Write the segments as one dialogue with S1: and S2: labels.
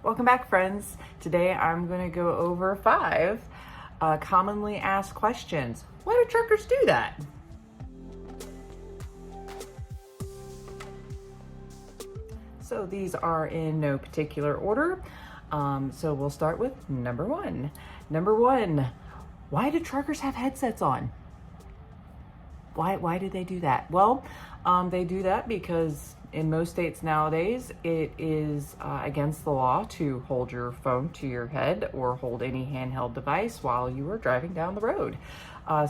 S1: Welcome back, friends. Today I'm going to go over 5 commonly asked questions. Why do truckers do that? So these are in no particular order. So we'll start with number 1. Number 1, why do truckers have headsets on? Why do they do that? Well, they do that because in most states nowadays, it is against the law to hold your phone to your head or hold any handheld device while you are driving down the road.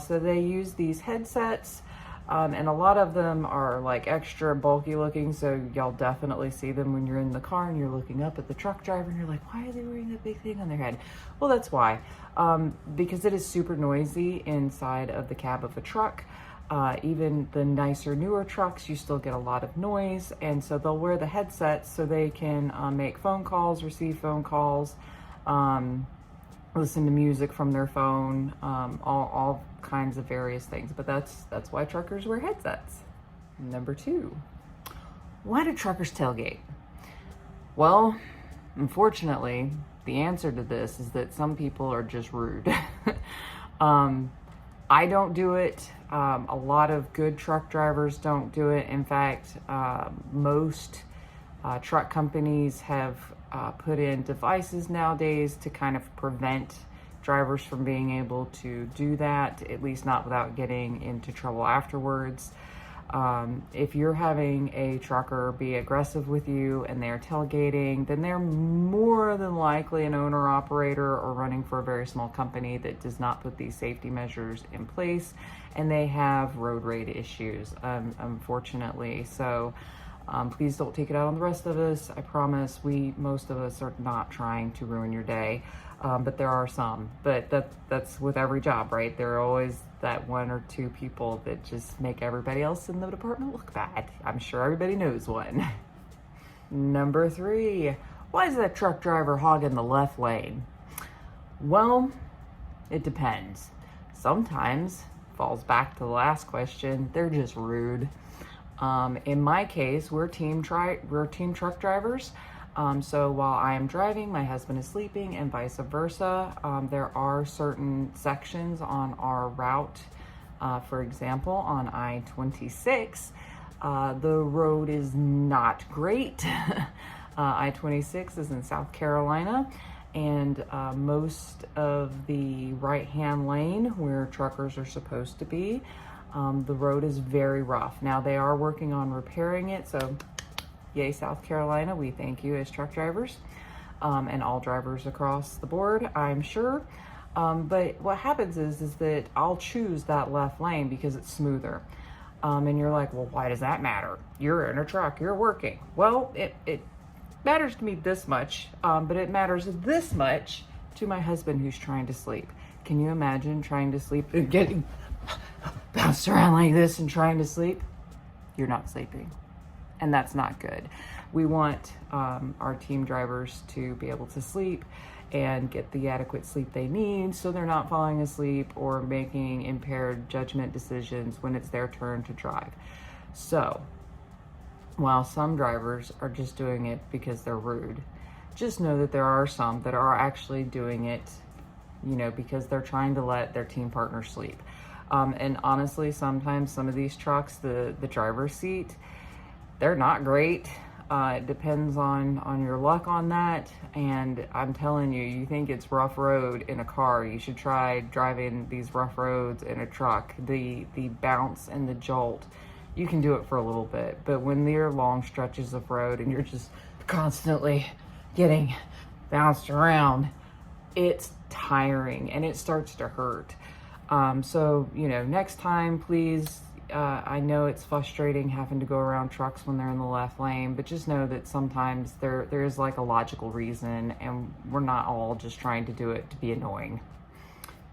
S1: So they use these headsets, and a lot of them are like extra bulky looking, so y'all definitely see them when you're in the car and you're looking up at the truck driver and you're like, why are they wearing that big thing on their head? Well, that's why. Because it is super noisy inside of the cab of a truck. Even the nicer, newer trucks, you still get a lot of noise, and so they'll wear the headsets so they can make phone calls, receive phone calls, listen to music from their phone, all kinds of various things. But that's why truckers wear headsets. Number 2, why do truckers tailgate? Well, unfortunately, the answer to this is that some people are just rude. I don't do it. A lot of good truck drivers don't do it. In fact, most truck companies have put in devices nowadays to kind of prevent drivers from being able to do that, at least not without getting into trouble afterwards. If you're having a trucker be aggressive with you and they're tailgating, then they're more than likely an owner-operator or running for a very small company that does not put these safety measures in place, and they have road rage issues, unfortunately. So please don't take it out on the rest of us. I promise most of us are not trying to ruin your day. But there are some, but that's with every job, right? There are always that 1 or 2 people that just make everybody else in the department look bad. I'm sure everybody knows one. Number 3, why is that truck driver hogging the left lane? Well, it depends. Sometimes, falls back to the last question, they're just rude. In my case, we're team truck drivers. So while I am driving, my husband is sleeping, and vice versa. There are certain sections on our route. For example, on I-26, the road is not great. I-26 is in South Carolina, and most of the right-hand lane where truckers are supposed to be, the road is very rough. Now, they are working on repairing it, so yay, South Carolina, we thank you as truck drivers, and all drivers across the board, I'm sure. But what happens is that I'll choose that left lane because it's smoother. And you're like, well, why does that matter? You're in a truck, you're working. Well, it matters to me this much, but it matters this much to my husband who's trying to sleep. Can you imagine trying to sleep and getting bounced around like this and trying to sleep? You're not sleeping. And that's not good. We want our team drivers to be able to sleep and get the adequate sleep they need so they're not falling asleep or making impaired judgment decisions when it's their turn to drive. So, while some drivers are just doing it because they're rude, just know that there are some that are actually doing it, because they're trying to let their team partner sleep. And honestly, sometimes some of these trucks, the driver's seat, they're not great. It depends on your luck on that. And I'm telling you, you think it's rough road in a car, you should try driving these rough roads in a truck. The bounce and the jolt, you can do it for a little bit. But when there are long stretches of road and you're just constantly getting bounced around, it's tiring and it starts to hurt. So, next time, please, I know it's frustrating having to go around trucks when they're in the left lane, but just know that sometimes there is like a logical reason, and we're not all just trying to do it to be annoying.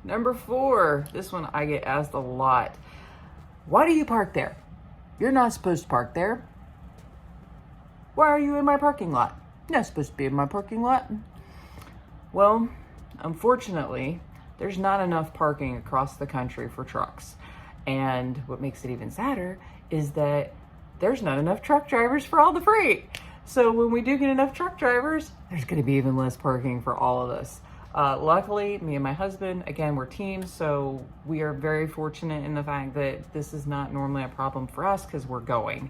S1: Number 4, this one I get asked a lot. Why do you park there? You're not supposed to park there. Why are you in my parking lot? You're not supposed to be in my parking lot. Well, unfortunately, there's not enough parking across the country for trucks. And what makes it even sadder is that there's not enough truck drivers for all the freight. So when we do get enough truck drivers, there's going to be even less parking for all of us. Luckily, me and my husband, again, we're teams, so we are very fortunate in the fact that this is not normally a problem for us because we're going.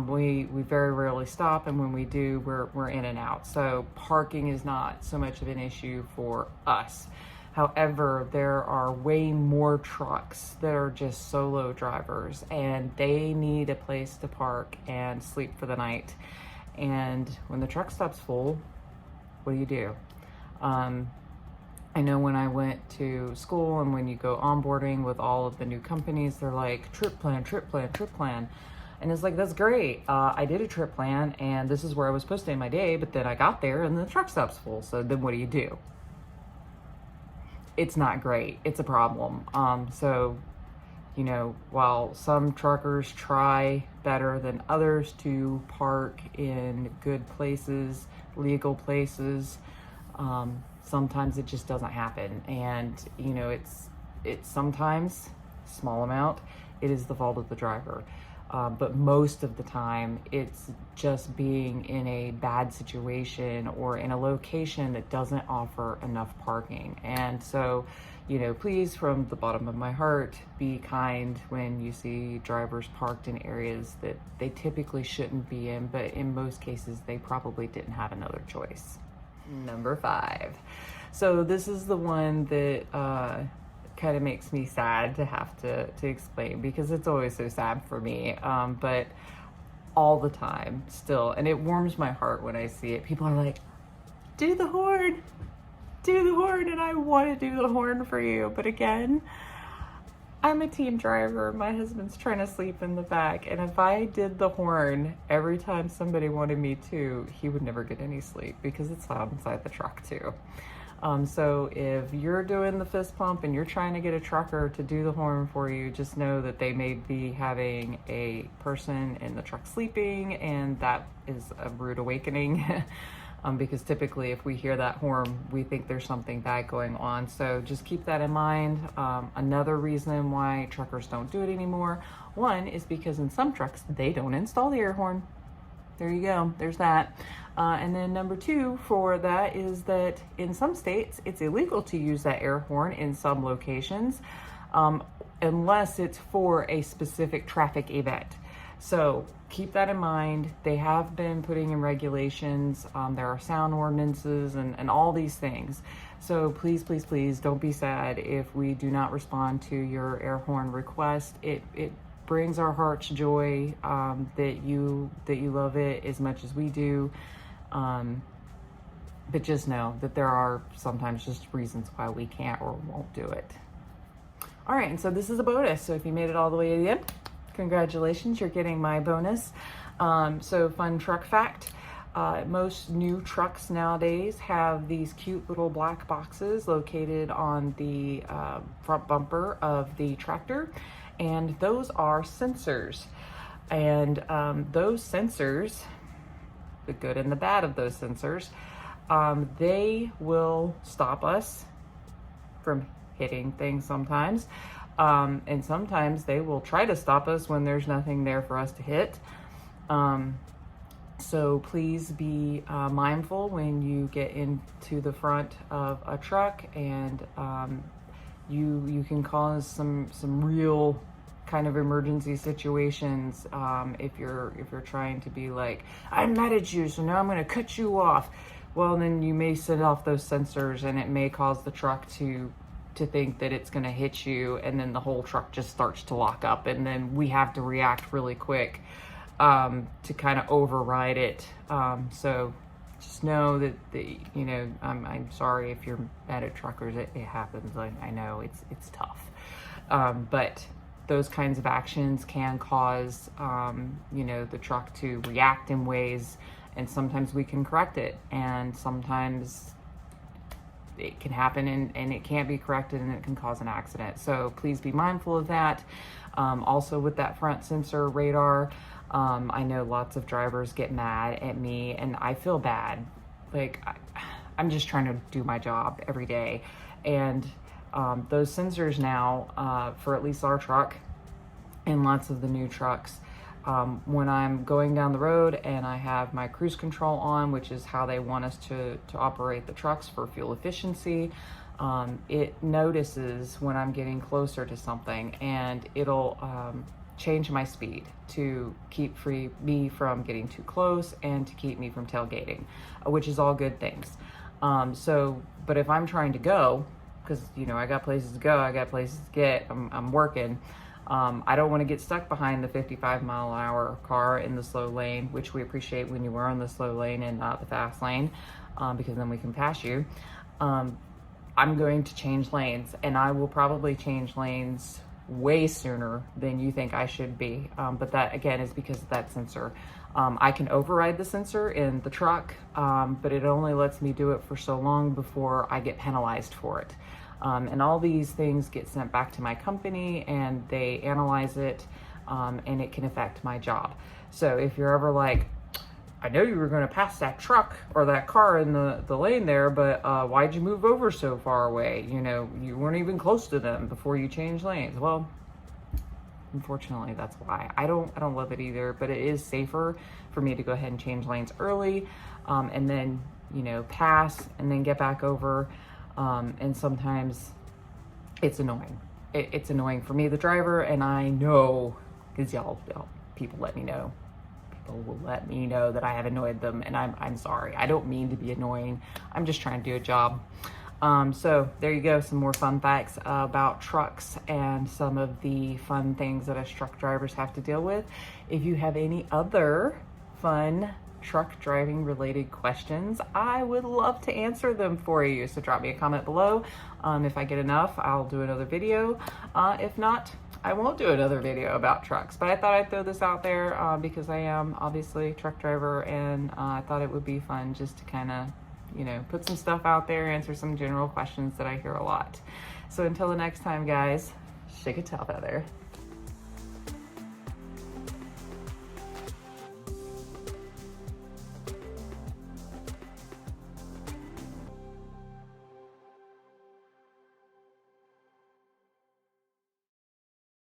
S1: We very rarely stop, and when we do, we're in and out. So parking is not so much of an issue for us. However, there are way more trucks that are just solo drivers, and they need a place to park and sleep for the night. And when the truck stops full, what do? I know when I went to school and when you go onboarding with all of the new companies, they're like, trip plan, trip plan, trip plan. And it's like, that's great. I did a trip plan and this is where I was supposed to end my day, but then I got there and the truck stops full. So then what do? It's not great. It's a problem. So, you know, while some truckers try better than others to park in good places, legal places, sometimes it just doesn't happen. And, you know, it's sometimes, small amount, it is the fault of the driver. But most of the time, it's just being in a bad situation or in a location that doesn't offer enough parking. And so, you know, please, from the bottom of my heart, be kind when you see drivers parked in areas that they typically shouldn't be in, but in most cases, they probably didn't have another choice. Number 5. So this is the one that kind of makes me sad to have to explain, because it's always so sad for me, but all the time still, and it warms my heart when I see it. People are like, do the horn, and I want to do the horn for you, but again, I'm a team driver. My husband's trying to sleep in the back, and if I did the horn every time somebody wanted me to, he would never get any sleep because it's loud inside the truck too. So if you're doing the fist pump and you're trying to get a trucker to do the horn for you, just know that they may be having a person in the truck sleeping, and that is a rude awakening. Because typically if we hear that horn, we think there's something bad going on. So just keep that in mind. Another reason why truckers don't do it anymore, one is because in some trucks, they don't install the air horn. There you go, there's that. And then number 2 for that is that in some states, it's illegal to use that air horn in some locations, unless it's for a specific traffic event. So keep that in mind. They have been putting in regulations. There are sound ordinances and all these things. So please, please, please don't be sad if we do not respond to your air horn request. It brings our hearts joy that you love it as much as we do. But just know that there are sometimes just reasons why we can't or won't do it. All right, and so this is a bonus. So if you made it all the way to the end, congratulations, you're getting my bonus. So fun truck fact, most new trucks nowadays have these cute little black boxes located on the front bumper of the tractor, and those are sensors. And those sensors, the good and the bad of those sensors, they will stop us from hitting things sometimes. And sometimes they will try to stop us when there's nothing there for us to hit. So please be mindful when you get into the front of a truck, and you can cause some real kind of emergency situations if you're trying to be like, I'm mad at you, so now I'm going to cut you off. Well, then you may set off those sensors, and it may cause the truck to think that it's going to hit you, and then the whole truck just starts to lock up, and then we have to react really quick to kind of override it. So just know that you know, I'm sorry if you're mad at truckers. It happens. I know it's tough, but those kinds of actions can cause you know, the truck to react in ways, and sometimes we can correct it, and sometimes it can happen and it can't be corrected, and it can cause an accident. So please be mindful of that. Also with that front sensor radar, I know lots of drivers get mad at me, and I feel bad. Like, I'm just trying to do my job every day. And those sensors now, for at least our truck and lots of the new trucks, when I'm going down the road and I have my cruise control on, which is how they want us to operate the trucks for fuel efficiency, it notices when I'm getting closer to something, and it'll change my speed to keep me from getting too close and to keep me from tailgating, which is all good things. But if I'm trying to go, because I got places to go, I got places to get, I'm working, I don't want to get stuck behind the 55-mile-an-hour car in the slow lane, which we appreciate when you were on the slow lane and not the fast lane, because then we can pass you. I'm going to change lanes, and I will probably change lanes way sooner than you think I should be. But that, again, is because of that sensor. I can override the sensor in the truck, but it only lets me do it for so long before I get penalized for it. And all these things get sent back to my company, and they analyze it, and it can affect my job. So if you're ever like, I know you were going to pass that truck or that car in the lane there, but why'd you move over so far away? You weren't even close to them before you changed lanes. Well, unfortunately, that's why. I don't love it either, but it is safer for me to go ahead and change lanes early, and then pass and then get back over. And sometimes it's annoying. It's annoying for me, the driver, and I know, because people let me know. People will let me know that I have annoyed them, and I'm sorry. I don't mean to be annoying. I'm just trying to do a job. So there you go, some more fun facts about trucks and some of the fun things that us truck drivers have to deal with. If you have any other fun truck driving related questions, I would love to answer them for you. So drop me a comment below. If I get enough, I'll do another video. If not, I won't do another video about trucks, but I thought I'd throw this out there because I am obviously a truck driver, and I thought it would be fun just to kind of, put some stuff out there, answer some general questions that I hear a lot. So until the next time, guys, shake a tail feather.